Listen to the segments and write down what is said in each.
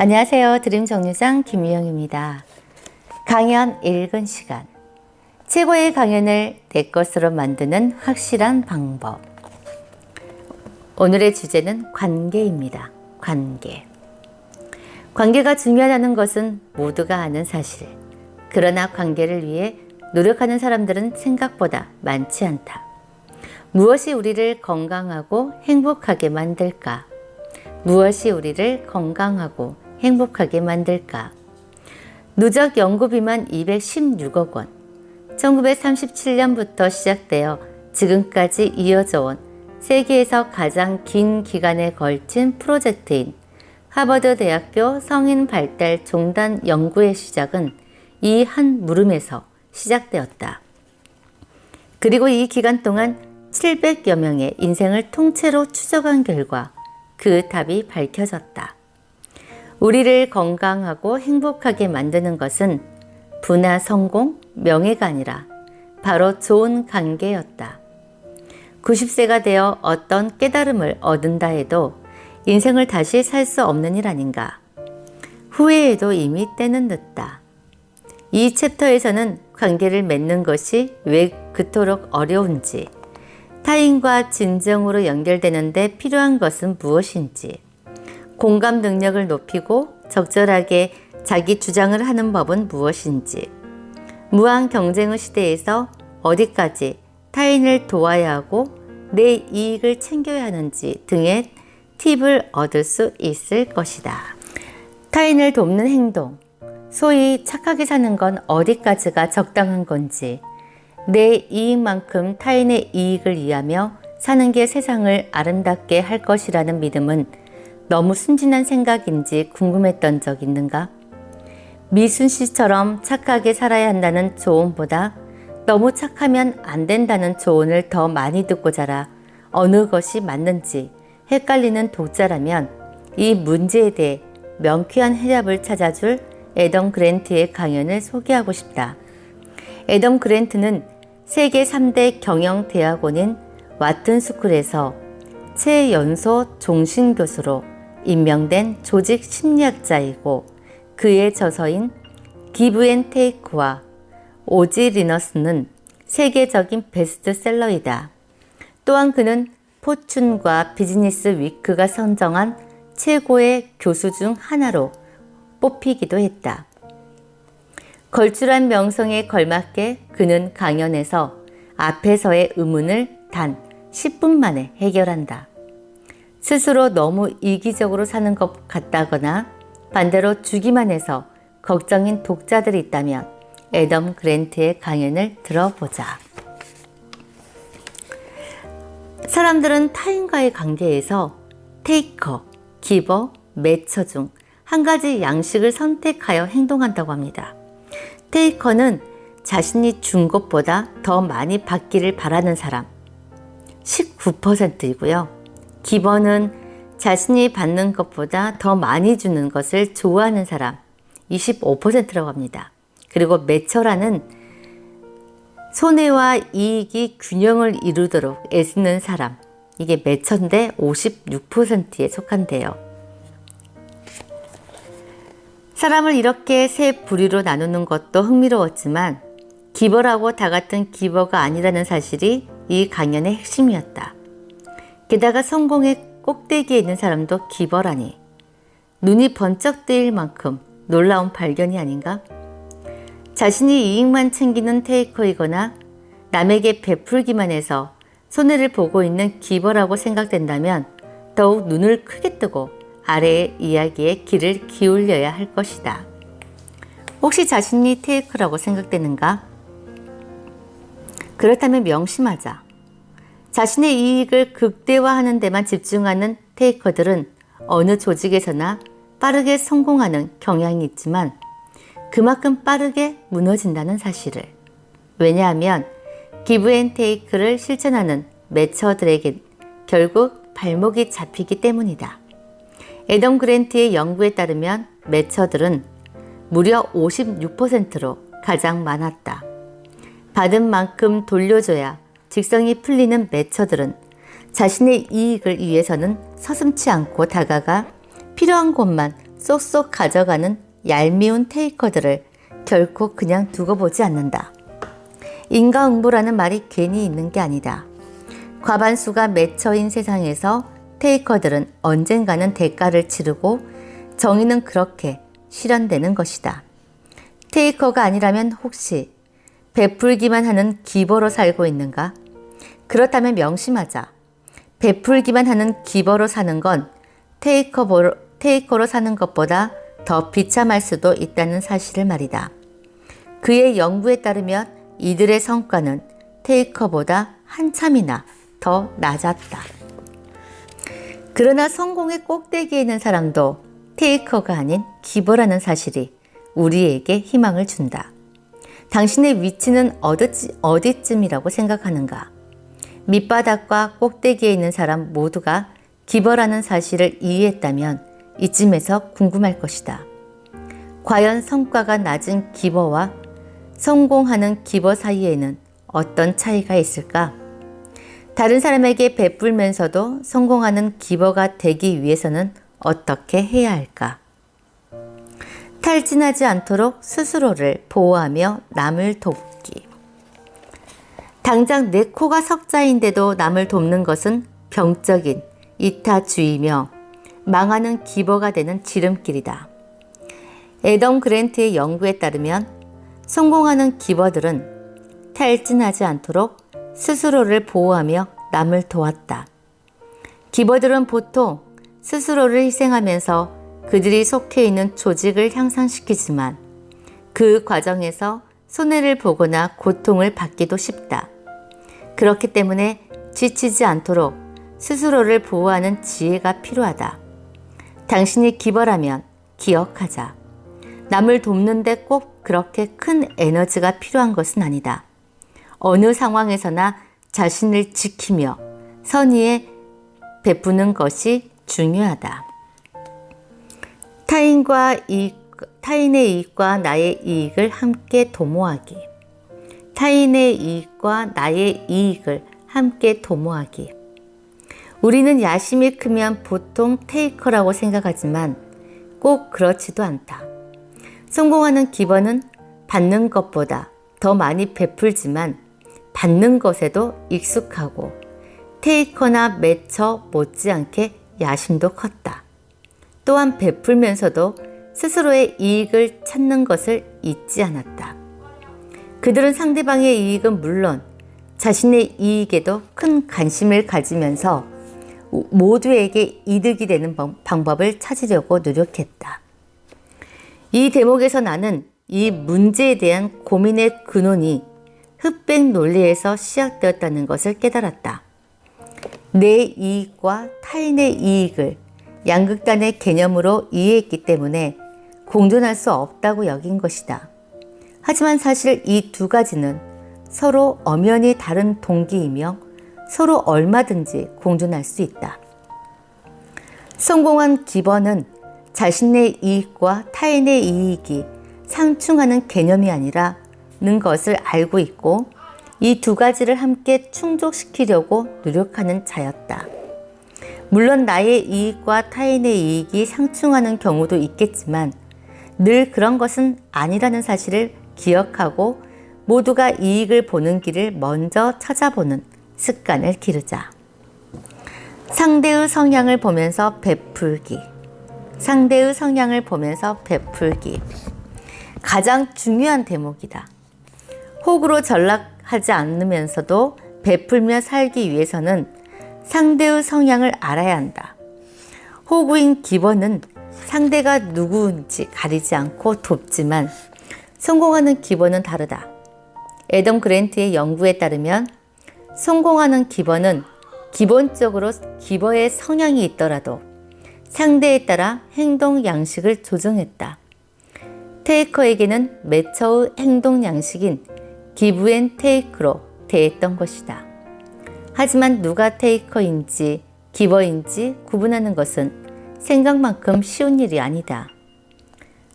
안녕하세요. 드림 정류장 김유영입니다. 강연 읽은 시간. 최고의 강연을 내 것으로 만드는 확실한 방법. 오늘의 주제는 관계입니다. 관계. 관계가 중요하다는 것은 모두가 아는 사실. 그러나 관계를 위해 노력하는 사람들은 생각보다 많지 않다. 무엇이 우리를 건강하고 행복하게 만들까? 무엇이 우리를 건강하고 행복하게 만들까? 누적 연구비만 216억 원. 1937년부터 시작되어 지금까지 이어져 온 세계에서 가장 긴 기간에 걸친 프로젝트인 하버드 대학교 성인 발달 종단 연구의 시작은 이 한 물음에서 시작되었다. 그리고 이 기간 동안 700여 명의 인생을 통째로 추적한 결과 그 답이 밝혀졌다. 우리를 건강하고 행복하게 만드는 것은 부나 성공, 명예가 아니라 바로 좋은 관계였다. 90세가 되어 어떤 깨달음을 얻은다 해도 인생을 다시 살 수 없는 일 아닌가? 후회해도 이미 때는 늦다. 이 챕터에서는 관계를 맺는 것이 왜 그토록 어려운지, 타인과 진정으로 연결되는데 필요한 것은 무엇인지, 공감 능력을 높이고 적절하게 자기 주장을 하는 법은 무엇인지, 무한 경쟁의 시대에서 어디까지 타인을 도와야 하고 내 이익을 챙겨야 하는지 등의 팁을 얻을 수 있을 것이다. 타인을 돕는 행동, 소위 착하게 사는 건 어디까지가 적당한 건지, 내 이익만큼 타인의 이익을 위하며 사는 게 세상을 아름답게 할 것이라는 믿음은 너무 순진한 생각인지 궁금했던 적 있는가? 미순 씨처럼 착하게 살아야 한다는 조언보다 너무 착하면 안 된다는 조언을 더 많이 듣고 자라 어느 것이 맞는지 헷갈리는 독자라면 이 문제에 대해 명쾌한 해답을 찾아줄 애덤 그랜트의 강연을 소개하고 싶다. 애덤 그랜트는 세계 3대 경영대학원인 와튼 스쿨에서 최연소 종신교수로 임명된 조직 심리학자이고 그의 저서인 기브 앤 테이크와 오지 리너스는 세계적인 베스트셀러이다. 또한 그는 포춘과 비즈니스 위크가 선정한 최고의 교수 중 하나로 뽑히기도 했다. 걸출한 명성에 걸맞게 그는 강연에서 앞에서의 의문을 단 10분 만에 해결한다. 스스로 너무 이기적으로 사는 것 같다거나 반대로 주기만 해서 걱정인 독자들이 있다면 애덤 그랜트의 강연을 들어보자. 사람들은 타인과의 관계에서 테이커, 기버, 매처 중 한 가지 양식을 선택하여 행동한다고 합니다. 테이커는 자신이 준 것보다 더 많이 받기를 바라는 사람 19%이고요. 기버는 자신이 받는 것보다 더 많이 주는 것을 좋아하는 사람 25%라고 합니다. 그리고 매처라는 손해와 이익이 균형을 이루도록 애쓰는 사람, 이게 매처인데 56%에 속한대요. 사람을 이렇게 세 부류로 나누는 것도 흥미로웠지만 기버라고 다 같은 기버가 아니라는 사실이 이 강연의 핵심이었다. 게다가 성공의 꼭대기에 있는 사람도 기버라니 눈이 번쩍 뜨일 만큼 놀라운 발견이 아닌가? 자신이 이익만 챙기는 테이커이거나 남에게 베풀기만 해서 손해를 보고 있는 기버라고 생각된다면 더욱 눈을 크게 뜨고 아래의 이야기에 귀를 기울여야 할 것이다. 혹시 자신이 테이커라고 생각되는가? 그렇다면 명심하자. 자신의 이익을 극대화하는 데만 집중하는 테이커들은 어느 조직에서나 빠르게 성공하는 경향이 있지만 그만큼 빠르게 무너진다는 사실을. 왜냐하면 기브 앤 테이크를 실천하는 매처들에게 결국 발목이 잡히기 때문이다. 애덤 그랜트의 연구에 따르면 매처들은 무려 56%로 가장 많았다. 받은 만큼 돌려줘야 직성이 풀리는 매처들은 자신의 이익을 위해서는 서슴지 않고 다가가 필요한 곳만 쏙쏙 가져가는 얄미운 테이커들을 결코 그냥 두고 보지 않는다. 인과응보라는 말이 괜히 있는 게 아니다. 과반수가 맺혀인 세상에서 테이커들은 언젠가는 대가를 치르고 정의는 그렇게 실현되는 것이다. 테이커가 아니라면 혹시 베풀기만 하는 기버로 살고 있는가? 그렇다면 명심하자. 베풀기만 하는 기버로 사는 건 테이커로 사는 것보다 더 비참할 수도 있다는 사실을 말이다. 그의 연구에 따르면 이들의 성과는 테이커보다 한참이나 더 낮았다. 그러나 성공의 꼭대기에 있는 사람도 테이커가 아닌 기버라는 사실이 우리에게 희망을 준다. 당신의 위치는 어디쯤이라고 생각하는가? 밑바닥과 꼭대기에 있는 사람 모두가 기버라는 사실을 이해했다면 이쯤에서 궁금할 것이다. 과연 성과가 낮은 기버와 성공하는 기버 사이에는 어떤 차이가 있을까? 다른 사람에게 베풀면서도 성공하는 기버가 되기 위해서는 어떻게 해야 할까? 탈진하지 않도록 스스로를 보호하며 남을 돕기. 당장 내 코가 석자인데도 남을 돕는 것은 병적인 이타주의며 망하는 기버가 되는 지름길이다. 애덤 그랜트의 연구에 따르면 성공하는 기버들은 탈진하지 않도록 스스로를 보호하며 남을 도왔다. 기버들은 보통 스스로를 희생하면서 그들이 속해 있는 조직을 향상시키지만 그 과정에서 손해를 보거나 고통을 받기도 쉽다. 그렇기 때문에 지치지 않도록 스스로를 보호하는 지혜가 필요하다. 당신이 기버라면 기억하자. 남을 돕는데 꼭 그렇게 큰 에너지가 필요한 것은 아니다. 어느 상황에서나 자신을 지키며 선의에 베푸는 것이 중요하다. 타인의 이익과 나의 이익을 함께 도모하기. 타인의 이익과 나의 이익을 함께 도모하기. 우리는 야심이 크면 보통 테이커라고 생각하지만 꼭 그렇지도 않다. 성공하는 기버는 받는 것보다 더 많이 베풀지만 받는 것에도 익숙하고 테이커나 매처 못지않게 야심도 컸다. 또한 베풀면서도 스스로의 이익을 찾는 것을 잊지 않았다. 그들은 상대방의 이익은 물론 자신의 이익에도 큰 관심을 가지면서 모두에게 이득이 되는 방법을 찾으려고 노력했다. 이 대목에서 나는 이 문제에 대한 고민의 근원이 흑백 논리에서 시작되었다는 것을 깨달았다. 내 이익과 타인의 이익을 양극단의 개념으로 이해했기 때문에 공존할 수 없다고 여긴 것이다. 하지만 사실 이 두 가지는 서로 엄연히 다른 동기이며 서로 얼마든지 공존할 수 있다. 성공한 기버는 자신의 이익과 타인의 이익이 상충하는 개념이 아니라는 것을 알고 있고 이 두 가지를 함께 충족시키려고 노력하는 자였다. 물론 나의 이익과 타인의 이익이 상충하는 경우도 있겠지만 늘 그런 것은 아니라는 사실을 기억하고 모두가 이익을 보는 길을 먼저 찾아보는 습관을 기르자. 상대의 성향을 보면서 베풀기. 상대의 성향을 보면서 베풀기. 가장 중요한 대목이다. 호구로 전락하지 않으면서도 베풀며 살기 위해서는 상대의 성향을 알아야 한다. 호구인 기버는 상대가 누구인지 가리지 않고 돕지만 성공하는 기버는 다르다. 애덤 그랜트의 연구에 따르면 성공하는 기버는 기본적으로 기버의 성향이 있더라도 상대에 따라 행동 양식을 조정했다. 테이커에게는 매처의 행동 양식인 기브 앤 테이크로 대했던 것이다. 하지만 누가 테이커인지 기버인지 구분하는 것은 생각만큼 쉬운 일이 아니다.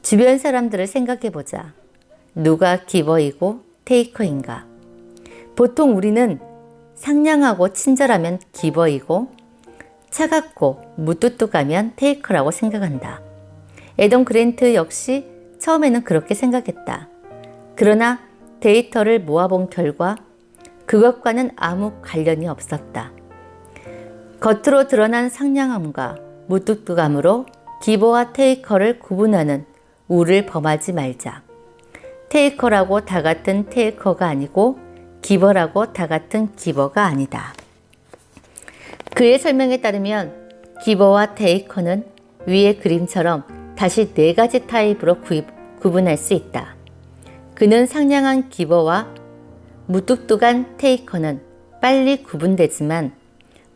주변 사람들을 생각해보자. 누가 기버이고 테이커인가? 보통 우리는 상냥하고 친절하면 기버이고 차갑고 무뚝뚝하면 테이커라고 생각한다. 애덤 그랜트 역시 처음에는 그렇게 생각했다. 그러나 데이터를 모아본 결과 그것과는 아무 관련이 없었다. 겉으로 드러난 상냥함과 무뚝뚝함으로 기버와 테이커를 구분하는 우를 범하지 말자. 테이커라고 다 같은 테이커가 아니고 기버라고 다 같은 기버가 아니다. 그의 설명에 따르면 기버와 테이커는 위의 그림처럼 다시 4가지 타입으로 구분할 수 있다. 그는 상냥한 기버와 무뚝뚝한 테이커는 빨리 구분되지만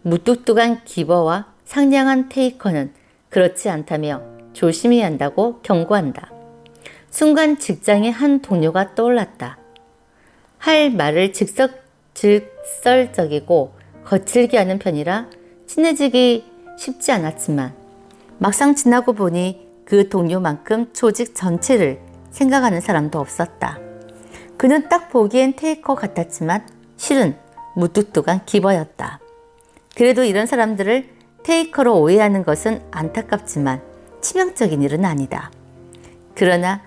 무뚝뚝한 기버와 상냥한 테이커는 그렇지 않다며 조심해야 한다고 경고한다. 순간 직장의 한 동료가 떠올랐다. 할 말을 직설적이고 거칠게 하는 편이라 친해지기 쉽지 않았지만 막상 지나고 보니 그 동료만큼 조직 전체를 생각하는 사람도 없었다. 그는 딱 보기엔 테이커 같았지만 실은 무뚝뚝한 기버였다. 그래도 이런 사람들을 테이커로 오해하는 것은 안타깝지만 치명적인 일은 아니다. 그러나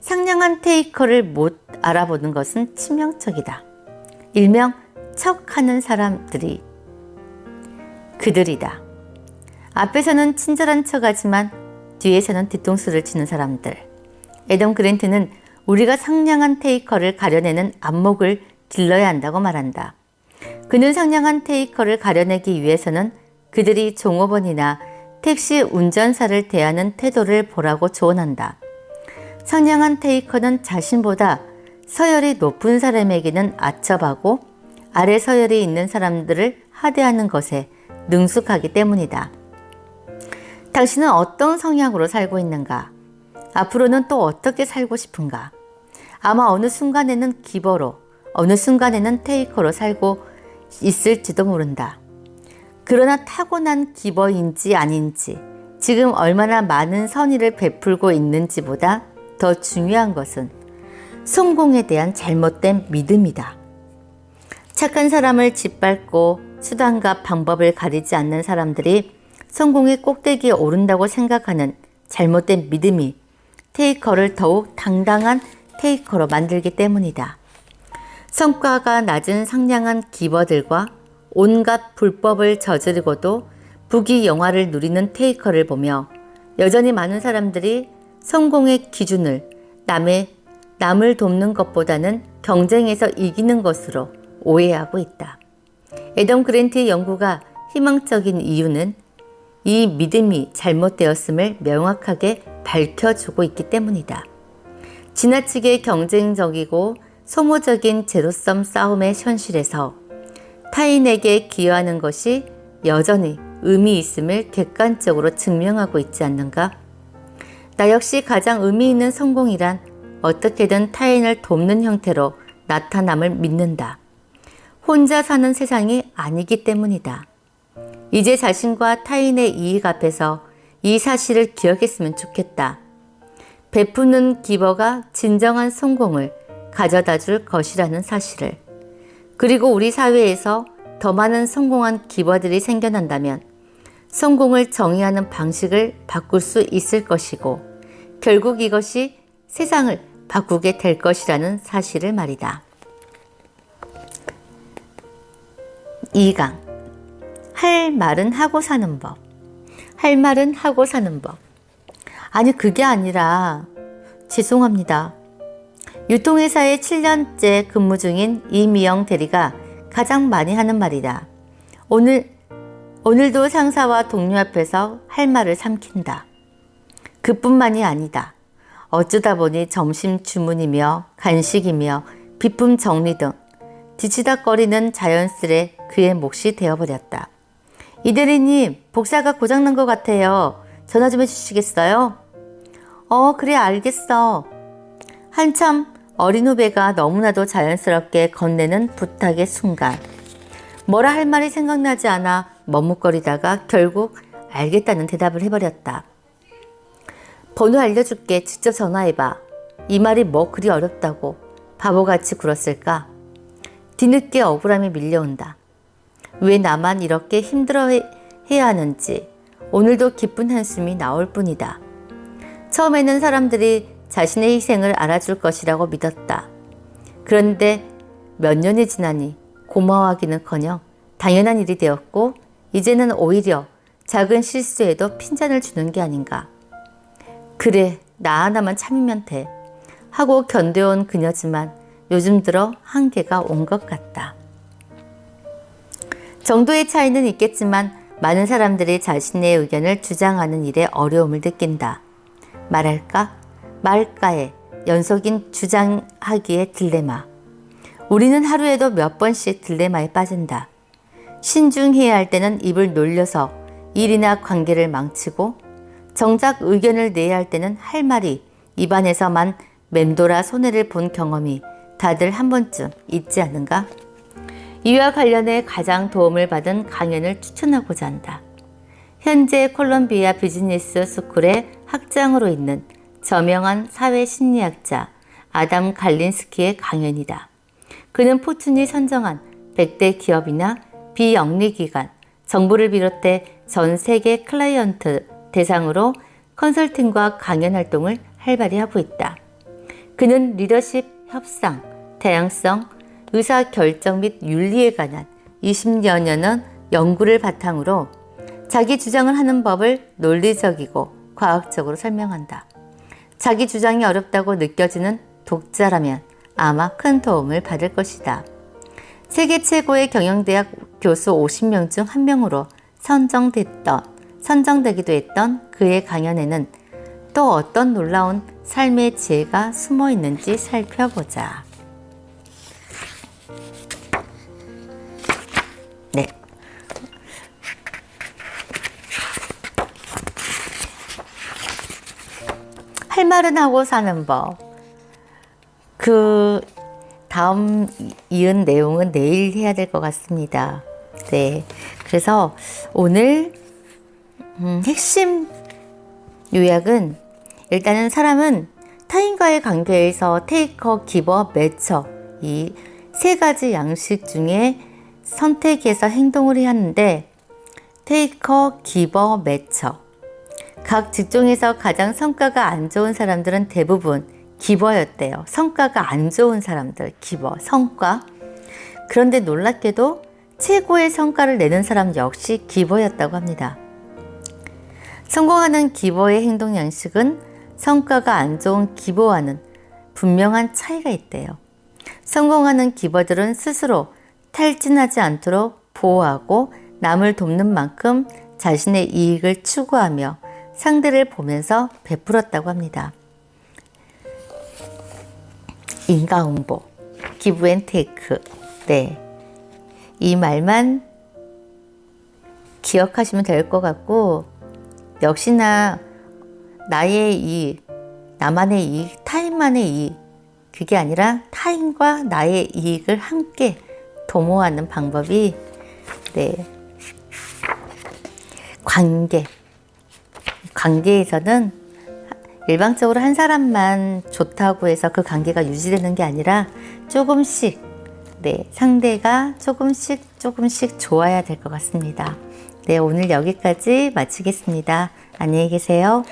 상냥한 테이커를 못 알아보는 것은 치명적이다. 일명 척하는 사람들이 그들이다. 앞에서는 친절한 척하지만 뒤에서는 뒤통수를 치는 사람들. 애덤 그랜트는 우리가 상냥한 테이커를 가려내는 안목을 길러야 한다고 말한다. 그는 상냥한 테이커를 가려내기 위해서는 그들이 종업원이나 택시 운전사를 대하는 태도를 보라고 조언한다. 상냥한 테이커는 자신보다 서열이 높은 사람에게는 아첩하고 아래 서열이 있는 사람들을 하대하는 것에 능숙하기 때문이다. 당신은 어떤 성향으로 살고 있는가? 앞으로는 또 어떻게 살고 싶은가? 아마 어느 순간에는 기버로, 어느 순간에는 테이커로 살고 있을지도 모른다. 그러나 타고난 기버인지 아닌지, 지금 얼마나 많은 선의를 베풀고 있는지보다 더 중요한 것은 성공에 대한 잘못된 믿음이다. 착한 사람을 짓밟고 수단과 방법을 가리지 않는 사람들이 성공의 꼭대기에 오른다고 생각하는 잘못된 믿음이 테이커를 더욱 당당한 테이커로 만들기 때문이다. 성과가 낮은 상냥한 기버들과 온갖 불법을 저지르고도 부귀영화를 누리는 테이커를 보며 여전히 많은 사람들이 성공의 기준을 남을 돕는 것보다는 경쟁에서 이기는 것으로 오해하고 있다. 애덤 그랜트의 연구가 희망적인 이유는 이 믿음이 잘못되었음을 명확하게 밝혀주고 있기 때문이다. 지나치게 경쟁적이고 소모적인 제로섬 싸움의 현실에서 타인에게 기여하는 것이 여전히 의미 있음을 객관적으로 증명하고 있지 않는가? 나 역시 가장 의미 있는 성공이란 어떻게든 타인을 돕는 형태로 나타남을 믿는다. 혼자 사는 세상이 아니기 때문이다. 이제 자신과 타인의 이익 앞에서 이 사실을 기억했으면 좋겠다. 베푸는 기버가 진정한 성공을 가져다 줄 것이라는 사실을. 그리고 우리 사회에서 더 많은 성공한 기버들이 생겨난다면 성공을 정의하는 방식을 바꿀 수 있을 것이고 결국 이것이 세상을 바꾸게 될 것이라는 사실을 말이다. 2강. 할 말은 하고 사는 법. 할 말은 하고 사는 법. 아니 그게 아니라 죄송합니다. 유통회사에 7년째 근무 중인 이미영 대리가 가장 많이 하는 말이다. 오늘도 상사와 동료 앞에서 할 말을 삼킨다. 그뿐만이 아니다. 어쩌다 보니 점심 주문이며 간식이며 비품 정리 등 뒤치다거리는 자연스레 그의 몫이 되어버렸다. 이 대리님, 복사가 고장난 것 같아요. 전화 좀 해주시겠어요? 그래 알겠어. 한참 어린 후배가 너무나도 자연스럽게 건네는 부탁의 순간 뭐라 할 말이 생각나지 않아 머뭇거리다가 결국 알겠다는 대답을 해버렸다. 번호 알려줄게. 직접 전화해봐. 이 말이 뭐 그리 어렵다고 바보같이 굴었을까? 뒤늦게 억울함이 밀려온다. 왜 나만 이렇게 힘들어해야 하는지 오늘도 기쁜 한숨이 나올 뿐이다. 처음에는 사람들이 자신의 희생을 알아줄 것이라고 믿었다. 그런데 몇 년이 지나니 고마워하기는커녕 당연한 일이 되었고 이제는 오히려 작은 실수에도 핀잔을 주는 게 아닌가. 그래, 나 하나만 참으면 돼 하고 견뎌온 그녀지만 요즘 들어 한계가 온 것 같다. 정도의 차이는 있겠지만 많은 사람들이 자신의 의견을 주장하는 일에 어려움을 느낀다. 말할까? 말까의 연속인 주장하기의 딜레마. 우리는 하루에도 몇 번씩 딜레마에 빠진다. 신중해야 할 때는 입을 놀려서 일이나 관계를 망치고 정작 의견을 내야 할 때는 할 말이 입안에서만 맴돌아 손해를 본 경험이 다들 한 번쯤 있지 않은가? 이와 관련해 가장 도움을 받은 강연을 추천하고자 한다. 현재 콜롬비아 비즈니스 스쿨의 학장으로 있는 저명한 사회심리학자 아담 갈린스키의 강연이다. 그는 포춘이 선정한 100대 기업이나 비영리기관, 정부를 비롯해 전 세계 클라이언트 대상으로 컨설팅과 강연 활동을 활발히 하고 있다. 그는 리더십, 협상, 다양성, 의사결정 및 윤리에 관한 20여 년의 연구를 바탕으로 자기 주장을 하는 법을 논리적이고 과학적으로 설명한다. 자기 주장이 어렵다고 느껴지는 독자라면 아마 큰 도움을 받을 것이다. 세계 최고의 경영대학 교수 50명 중 한 명으로 선정되기도 했던 그의 강연에는 또 어떤 놀라운 삶의 지혜가 숨어 있는지 살펴보자. 네. 할 말은 하고 사는 법. 그 다음 이은 내용은 내일 해야 될 것 같습니다. 네. 그래서 오늘 핵심 요약은 일단은 사람은 타인과의 관계에서 테이커, 기버, 매처 이 세 가지 양식 중에 선택해서 행동을 해야 하는데 테이커, 기버, 매처 각 직종에서 가장 성과가 안 좋은 사람들은 대부분 기버였대요. 성과가 안 좋은 사람들, 기버, 성과. 그런데 놀랍게도 최고의 성과를 내는 사람 역시 기버였다고 합니다. 성공하는 기버의 행동 양식은 성과가 안 좋은 기버와는 분명한 차이가 있대요. 성공하는 기버들은 스스로 탈진하지 않도록 보호하고 남을 돕는 만큼 자신의 이익을 추구하며 상대를 보면서 베풀었다고 합니다. 인과응보, 기브 앤 테이크. 네. 이 말만 기억하시면 될 것 같고, 역시나 나의 이익, 나만의 이익, 타인만의 이익, 그게 아니라 타인과 나의 이익을 함께 도모하는 방법이 관계에서는 일방적으로 한 사람만 좋다고 해서 그 관계가 유지되는 게 아니라 조금씩 상대가 조금씩 좋아야 될 것 같습니다. 네, 오늘 여기까지 마치겠습니다. 안녕히 계세요.